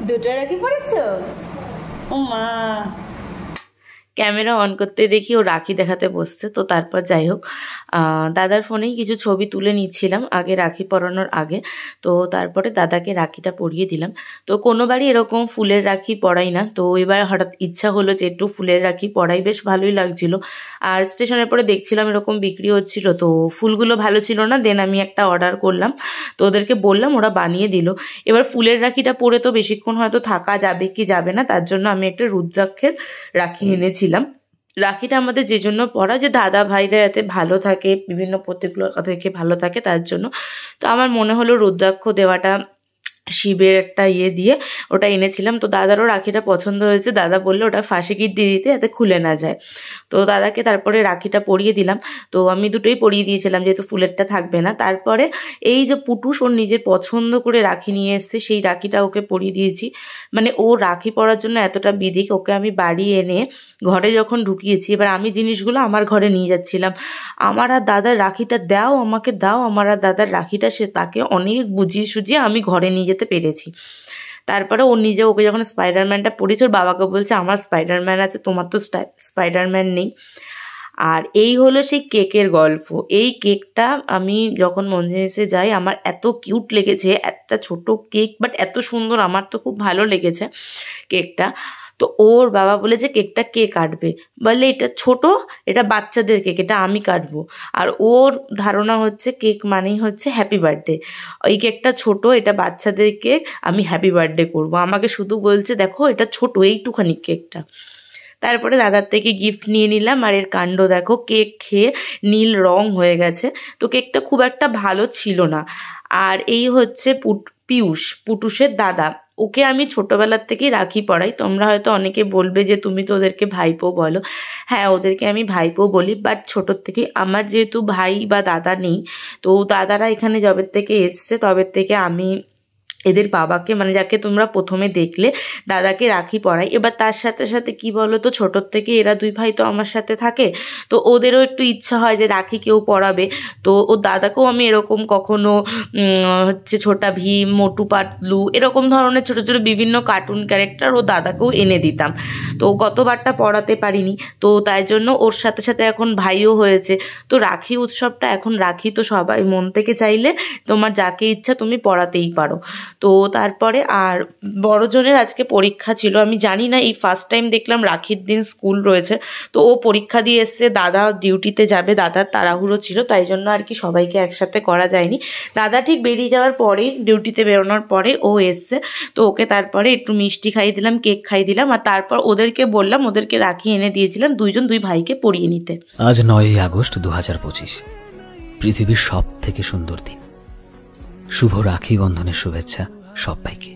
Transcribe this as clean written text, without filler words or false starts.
দুটো রাখি পড়েছো? ও মা, ক্যামেরা অন করতে দেখি ও রাখি দেখাতে বসছে। তো তারপর যাই হোক, দাদার ফোনেই কিছু ছবি তুলে নিচ্ছিলাম আগে রাখি পরানোর আগে। তো তারপরে দাদাকে রাখিটা পরিয়ে দিলাম। তো কোনোবারই এরকম ফুলের রাখি পরাই না, তো এবার হঠাৎ ইচ্ছা হলো যে একটু ফুলের রাখি পরাই, বেশ ভালোই লাগছিল। আর স্টেশনের পরে দেখছিলাম এরকম বিক্রি হচ্ছিল, তো ফুলগুলো ভালো ছিল না, দেন আমি একটা অর্ডার করলাম। তো ওদেরকে বললাম, ওরা বানিয়ে দিল। এবার ফুলের রাখিটা পরে তো বেশিক্ষণ হয়তো থাকা যাবে কি যাবে না, তার জন্য আমি একটা রুদ্রাক্ষের রাখি এনেছিলাম। রাখিটা আমাদের যে জন্য পরা, যে দাদা ভাইরা যাতে ভালো থাকে, বিভিন্ন প্রতিকূলতা থেকে ভালো থাকে, তার জন্য। তো আমার মনে হলো রুদ্রাক্ষ দেওয়াটা, শিবের একটা দিয়ে ওটা এনেছিলাম। তো দাদারও রাখিটা পছন্দ হয়েছে, দাদা বললো ওটা ফাঁসি গিট দিয়ে দিতে যাতে খুলে না যায়। তো দাদাকে তারপরে রাখিটা পরিয়ে দিলাম। তো আমি দুটোই পরিয়ে দিয়েছিলাম যেহেতু ফুলেরটা থাকবে না। তারপরে এই যে পুটুস ওর নিজের পছন্দ করে রাখি নিয়ে এসছে, সেই রাখিটা ওকে পরিয়ে দিয়েছি। মানে ও রাখি পরার জন্য এতটা বিধিক, ওকে আমি বাড়ি এনে ঘরে যখন ঢুকিয়েছি, এবার আমি জিনিসগুলো আমার ঘরে নিয়ে যাচ্ছিলাম। আমার আর দাদার রাখিটা দাও, আমাকে দাও, আমার আর দাদার রাখিটা, সে তাকে অনেক বুঝিয়ে সুঝিয়ে আমি ঘরে নিয়ে যেতে পেরেছি। তারপরে ও নিজে, ওকে যখন স্পাইডারম্যানটা পড়েছে, ওর বাবাকে বলছে আমার স্পাইডারম্যান আছে, তোমার তো স্পাইডারম্যান নেই। আর এই হলো সেই কেকের গল্প। এই কেকটা আমি যখন মঞ্জুরিসে যাই, আমার এত কিউট লেগেছে, একটা ছোট কেক বাট এত সুন্দর, আমার তো খুব ভালো লেগেছে কেকটা। তো ওর বাবা বলেছে কেকটা কে কাটবে, বললে এটা ছোট, এটা বাচ্চাদের কেক, এটা আমি কাটবো। আর ওর ধারণা হচ্ছে কেক মানেই হচ্ছে হ্যাপি বার্থডে। এই কেকটা ছোট, এটা বাচ্চাদের কেক, আমি হ্যাপি বার্থডে করবো। আমাকে শুধু বলছে দেখো এটা ছোট, এইটুখানি কেকটা। তারপরে দাদার থেকে গিফট নিয়ে নিলাম। আর এর কাণ্ড দেখো, কেক খেয়ে নীল রং হয়ে গেছে। তো কেকটা খুব একটা ভালো ছিল না। আর এই হচ্ছে পুটুসের দাদা। ওকে আমি ছোটোবেলার থেকেই রাখি পরাই। তোমরা হয়তো অনেকে বলবে যে তুমি তো ওদেরকে ভাইপো বলো। হ্যাঁ, ওদেরকে আমি ভাইপো বলি, বাট ছোটোর থেকেই আমার যেহেতু ভাই বা দাদা নেই, তো দাদারা এখানে যবে থেকে এসছে তবে থেকে আমি এদের বাবাকে, মানে যাকে তোমরা প্রথমে দেখলে, দাদাকে রাখি পরাই। এবার তার সাথে সাথে কি বলো তো, ছোটোর থেকে এরা দুই ভাই তো আমার সাথে থাকে, তো ওদেরও একটু ইচ্ছা হয় যে রাখি কেউ পরাবে। তো ও দাদাকেও আমি এরকম কখনো হচ্ছে ছোটা ভীম, মোটু পাতলু, এরকম ধরনের ছোটো ছোটো বিভিন্ন কার্টুন ক্যারেক্টার ও দাদাকেও এনে দিতাম। তো গতবারটা পরাতে পারিনি, তো তাই জন্য ওর সাথে সাথে এখন ভাইও হয়েছে। তো রাখি উৎসবটা এখন, রাখি তো সবাই মন থেকে চাইলে তোমার যাকে ইচ্ছা তুমি পরাতেই পারো। তো তারপরে আর বড়জনের আজকে পরীক্ষা ছিল, আমি জানি না, এই ফার্স্ট টাইম দেখলাম রাখির দিন স্কুল রয়েছে। তো ও পরীক্ষা দিয়ে এসছে, দাদা ডিউটিতে যাবে, দাদার তাড়াহুড়ো ছিল, তাই জন্য আর কি সবাইকে একসাথে করা যায়নি। দাদা ঠিক বেরিয়ে যাওয়ার পরেই, ডিউটিতে বেরোনোর পরে ও এসছে। তো ওকে তারপরে একটু মিষ্টি খাইয়ে দিলাম, কেক খাইয়ে দিলাম, আর তারপর ওদেরকে বললাম, ওদেরকে রাখি এনে দিয়েছিলাম, দুই ভাইকে পরিয়ে নিতে। আজ 9ই আগস্ট 2025, পৃথিবীর সব থেকে সুন্দর দিন। শুভ রাখি বন্ধনের শুভেচ্ছা সবাইকে।